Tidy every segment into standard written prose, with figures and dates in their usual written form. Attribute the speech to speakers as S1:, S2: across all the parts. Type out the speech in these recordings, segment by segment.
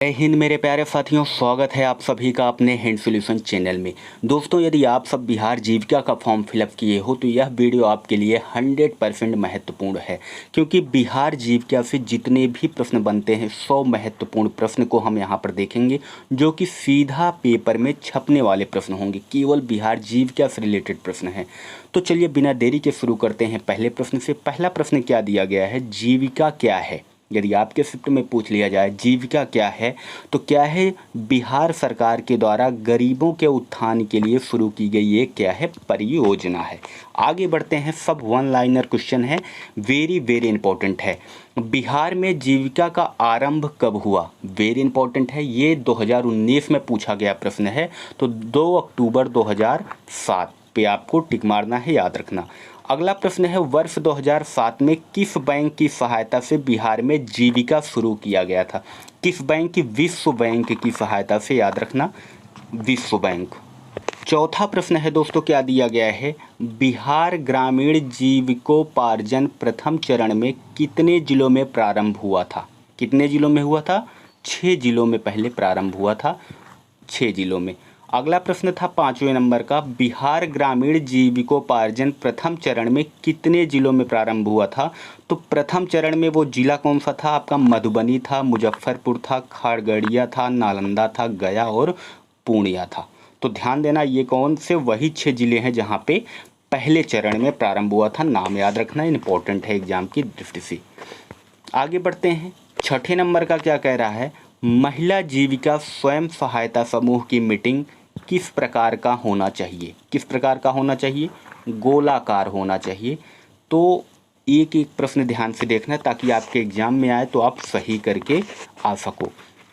S1: जय हिंद मेरे प्यारे साथियों, स्वागत है आप सभी का अपने हैंड सॉल्यूशन चैनल में। दोस्तों, यदि आप सब बिहार जीविका का फॉर्म फिलअप किए हो तो यह वीडियो आपके लिए 100% महत्वपूर्ण है, क्योंकि बिहार जीविका से जितने भी प्रश्न बनते हैं 100 महत्वपूर्ण प्रश्न को हम यहां पर देखेंगे, जो कि सीधा पेपर में छपने वाले प्रश्न होंगे। केवल बिहार जीविका से रिलेटेड प्रश्न हैं। तो चलिए बिना देरी के शुरू करते हैं पहले प्रश्न से। पहला प्रश्न क्या दिया गया है? जीविका क्या है? यदि आपके शिफ्ट में पूछ लिया जाए जीविका क्या है, तो क्या है? बिहार सरकार के द्वारा गरीबों के उत्थान के लिए शुरू की गई एक क्या है? परियोजना है। आगे बढ़ते हैं। सब वन लाइनर क्वेश्चन है, वेरी वेरी इंपॉर्टेंट है। बिहार में जीविका का आरंभ कब हुआ? वेरी इंपॉर्टेंट है। ये 2019 में पूछा गया प्रश्न है, तो 2 अक्टूबर 2007 पे आपको टिक मारना है, याद रखना। अगला प्रश्न है, वर्ष 2007 में किस बैंक की सहायता से बिहार में जीविका शुरू किया गया था? किस बैंक की? विश्व बैंक की सहायता से, याद रखना, विश्व बैंक। चौथा प्रश्न है दोस्तों, क्या दिया गया है? बिहार ग्रामीण जीविकोपार्जन प्रथम चरण में कितने जिलों में प्रारंभ हुआ था? कितने जिलों में हुआ था? 6 जिलों में पहले प्रारंभ हुआ था, 6 जिलों में। अगला प्रश्न था 5वें नंबर का, बिहार ग्रामीण जीविकोपार्जन प्रथम चरण में कितने जिलों में प्रारंभ हुआ था? तो प्रथम चरण में वो जिला कौन सा था आपका? मधुबनी था, मुजफ्फरपुर था, खगड़िया था, नालंदा था, गया और पूर्णिया था। तो ध्यान देना, ये कौन से? वही 6 जिले हैं जहाँ पे पहले चरण में प्रारंभ हुआ था। नाम याद रखना, इंपॉर्टेंट है एग्जाम की दृष्टि से। आगे बढ़ते हैं। 6ठे नंबर का क्या कह रहा है? महिला जीविका स्वयं सहायता समूह की मीटिंग किस प्रकार का होना चाहिए? किस प्रकार का होना चाहिए? गोलाकार होना चाहिए। तो एक एक प्रश्न ध्यान से देखना, ताकि आपके एग्जाम में आए तो आप सही करके आ सको।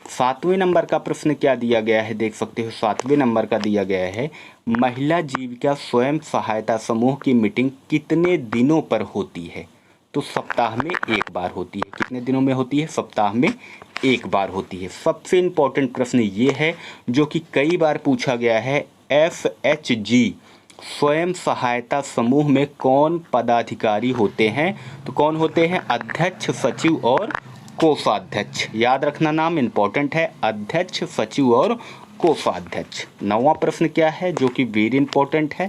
S1: 7वें नंबर का प्रश्न क्या दिया गया है? देख सकते हो, 7वें नंबर का दिया गया है, महिला जीविका स्वयं सहायता समूह की मीटिंग कितने दिनों पर होती है? तो सप्ताह में एक बार होती है। कितने दिनों में होती है? सप्ताह में एक बार होती है। सबसे इंपॉर्टेंट प्रश्न ये है, जो कि कई बार पूछा गया है, FHG स्वयं सहायता समूह में कौन पदाधिकारी होते हैं? तो कौन होते हैं? अध्यक्ष, सचिव और कोषाध्यक्ष। याद रखना, नाम इंपॉर्टेंट है, अध्यक्ष, सचिव और कोषाध्यक्ष। 9वां प्रश्न क्या है, जो कि वेरी इंपॉर्टेंट है,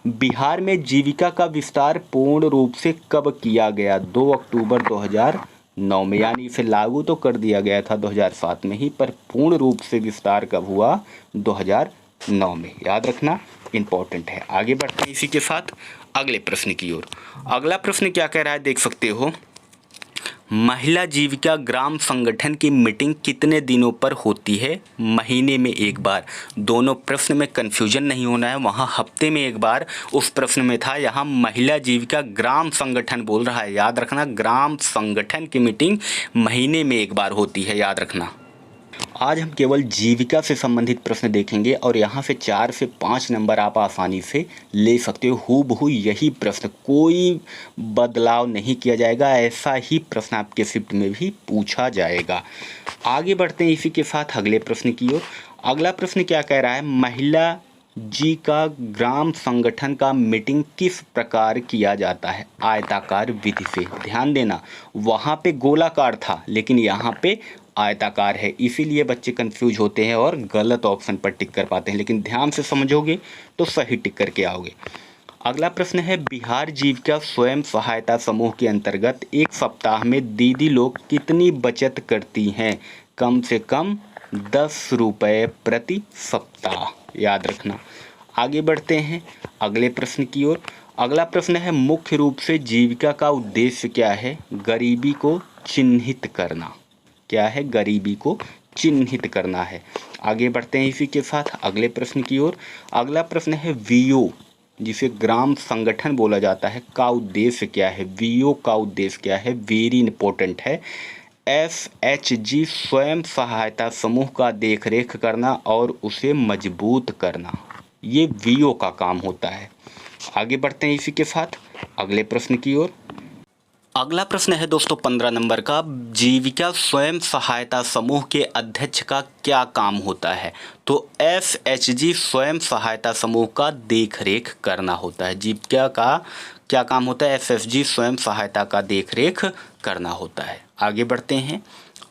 S1: बिहार में जीविका का विस्तार पूर्ण रूप से कब किया गया? 2 अक्टूबर 2009 में। यानी इसे लागू तो कर दिया गया था 2007 में ही, पर पूर्ण रूप से विस्तार कब हुआ? 2009 में। याद रखना, इंपॉर्टेंट है। आगे बढ़ते हैं इसी के साथ अगले प्रश्न की ओर। अगला प्रश्न क्या कह रहा है? देख सकते हो, महिला जीविका ग्राम संगठन की मीटिंग कितने दिनों पर होती है? महीने में एक बार। दोनों प्रश्न में कंफ्यूजन नहीं होना है, वहाँ हफ्ते में एक बार उस प्रश्न में था, यहाँ महिला जीविका ग्राम संगठन बोल रहा है। याद रखना, ग्राम संगठन की मीटिंग महीने में एक बार होती है, याद रखना। आज हम केवल जीविका से संबंधित प्रश्न देखेंगे और यहाँ से 4 से 5 नंबर आप आसानी से ले सकते हो। हूबहू यही प्रश्न, कोई बदलाव नहीं किया जाएगा, ऐसा ही प्रश्न आपके शिफ्ट में भी पूछा जाएगा। आगे बढ़ते हैं इसी के साथ अगले प्रश्न की ओर। अगला प्रश्न क्या कह रहा है? महिला जी का ग्राम संगठन का मीटिंग किस प्रकार किया जाता है? आयताकार विधि से। ध्यान देना, वहाँ पे गोलाकार था लेकिन यहाँ पे आयताकार है, इसीलिए बच्चे कंफ्यूज होते हैं और गलत ऑप्शन पर टिक कर पाते हैं, लेकिन ध्यान से समझोगे तो सही टिक करके आओगे। अगला प्रश्न है, बिहार जीविका स्वयं सहायता समूह के अंतर्गत एक सप्ताह में दीदी लोग कितनी बचत करती हैं? कम से कम 10 रुपये प्रति सप्ताह। याद रखना। आगे बढ़ते हैं अगले प्रश्न की ओर। अगला प्रश्न है, मुख्य रूप से जीविका का उद्देश्य क्या है? गरीबी को चिन्हित करना। क्या है? गरीबी को चिन्हित करना है। आगे बढ़ते हैं इसी के साथ अगले प्रश्न की ओर। अगला प्रश्न है, वीओ जिसे ग्राम संगठन बोला जाता है का उद्देश्य क्या है? वीओ का उद्देश्य क्या है? वेरी इंपॉर्टेंट है। FHG स्वयं सहायता समूह का देखरेख करना और उसे मजबूत करना, ये वीओ का काम होता है। आगे बढ़ते हैं इसी के साथ अगले प्रश्न की ओर। अगला प्रश्न है दोस्तों 15 नंबर का, जीविका स्वयं सहायता समूह के अध्यक्ष का क्या काम होता है? तो FHG स्वयं सहायता समूह का देखरेख करना होता है। जीविका का क्या काम होता है? FHG स्वयं सहायता का देखरेख करना होता है। आगे बढ़ते हैं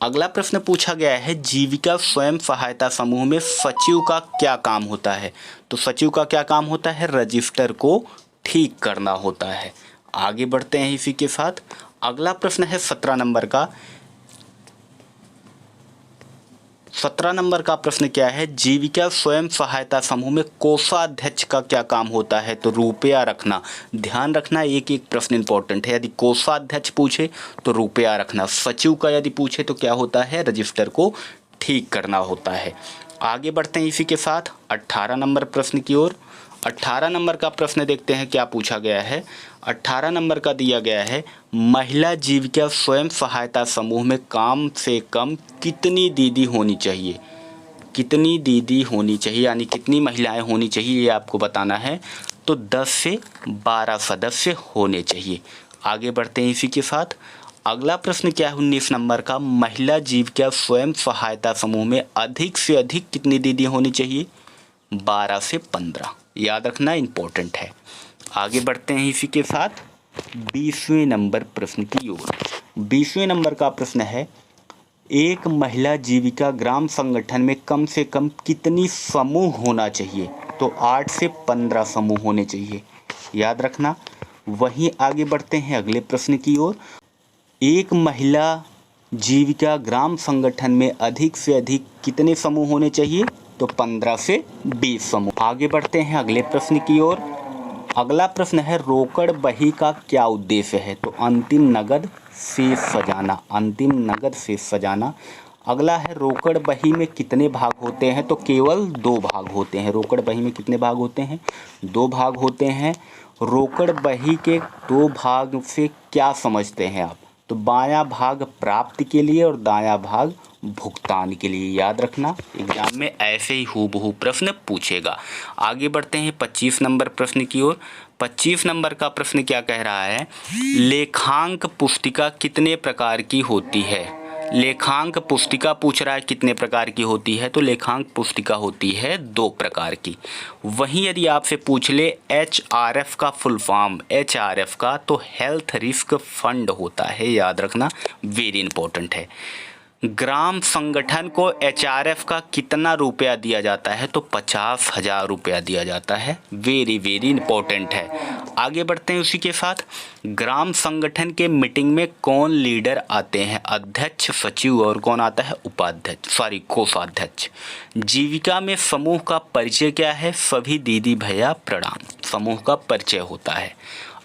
S1: अगला प्रश्न पूछा गया है, जीविका स्वयं सहायता समूह में सचिव का क्या काम होता है? तो सचिव का क्या काम होता है? रजिस्टर को ठीक करना होता है। आगे बढ़ते हैं इसी के साथ। अगला प्रश्न है 17 नंबर का। 17 नंबर का प्रश्न क्या है, जीविका स्वयं सहायता समूह में कोषाध्यक्ष का क्या काम होता है? तो रुपया रखना। ध्यान रखना, एक एक प्रश्न इंपॉर्टेंट है। यदि कोषाध्यक्ष पूछे तो रुपया रखना, सचिव का यदि पूछे तो क्या होता है? रजिस्टर को ठीक करना होता है। आगे बढ़ते हैं इसी के साथ 18 नंबर प्रश्न की ओर। 18 नंबर का प्रश्न देखते हैं क्या पूछा गया है। 18 नंबर का दिया गया है, महिला जीविका स्वयं सहायता समूह में कम से कम कितनी दीदी होनी चाहिए? कितनी दीदी होनी चाहिए, यानी कितनी महिलाएं होनी चाहिए, ये आपको बताना है। तो 10 से 12 सदस्य होने चाहिए। आगे बढ़ते हैं इसी के साथ। अगला प्रश्न क्या है 19 नंबर का, महिला जीविका स्वयं सहायता समूह में अधिक से अधिक कितनी दीदी होनी चाहिए? 12 से 15। याद रखना, इंपॉर्टेंट है। आगे बढ़ते हैं इसी के साथ 20वें नंबर प्रश्न की ओर। 20वें नंबर का प्रश्न है, एक महिला जीविका ग्राम संगठन में कम से कम कितनी समूह होना चाहिए? तो 8 से 15 समूह होने चाहिए। याद रखना। वहीं आगे बढ़ते हैं अगले प्रश्न की ओर। एक महिला जीविका ग्राम संगठन में अधिक से अधिक कितने समूह होने चाहिए? तो 15 से 20 समूह। आगे बढ़ते हैं अगले प्रश्न की ओर। अगला प्रश्न है, रोकड़ बही का क्या उद्देश्य है? तो अंतिम नगद शेष सजाना। अंतिम नगद शेष सजाना। अगला है, रोकड़ बही में कितने भाग होते हैं? तो केवल 2 भाग होते हैं। रोकड़ बही में कितने भाग होते हैं? 2 भाग होते हैं। रोकड़ बही के 2 भाग से क्या समझते हैं आप? तो बायां भाग प्राप्ति के लिए और दायां भाग भुगतान के लिए। याद रखना, एग्जाम में ऐसे ही हूबहू प्रश्न पूछेगा। आगे बढ़ते हैं 25 नंबर प्रश्न की ओर। 25 नंबर का प्रश्न क्या कह रहा है, लेखांक पुस्तिका कितने प्रकार की होती है? लेखांक पुस्तिका पूछ रहा है कितने प्रकार की होती है? तो लेखांक पुस्तिका होती है 2 प्रकार की। वहीं यदि आपसे पूछ ले HRF का फुल फॉर्म, HRF का, तो हेल्थ रिस्क फंड होता है। याद रखना, वेरी इंपॉर्टेंट है। ग्राम संगठन को HRF का कितना रुपया दिया जाता है? तो 50,000 रुपया दिया जाता है। वेरी वेरी इंपॉर्टेंट है। आगे बढ़ते हैं उसी के साथ। ग्राम संगठन के मीटिंग में कौन लीडर आते हैं? अध्यक्ष, सचिव और कौन आता है? उपाध्यक्ष, कोषाध्यक्ष। जीविका में समूह का परिचय क्या है? सभी दीदी भैया प्रणाम, समूह का परिचय होता है।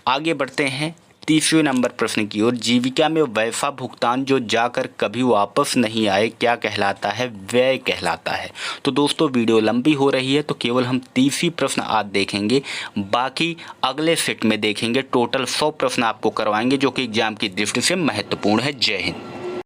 S1: आगे बढ़ते हैं 30वें नंबर प्रश्न की ओर। जीविका में वैसा भुगतान जो जाकर कभी वापस नहीं आए क्या कहलाता है? व्यय कहलाता है। तो दोस्तों, वीडियो लंबी हो रही है तो केवल हम 30 ही प्रश्न आज देखेंगे, बाकी अगले सेट में देखेंगे। टोटल 100 प्रश्न आपको करवाएंगे जो कि एग्जाम की दृष्टि से महत्वपूर्ण है। जय हिंद।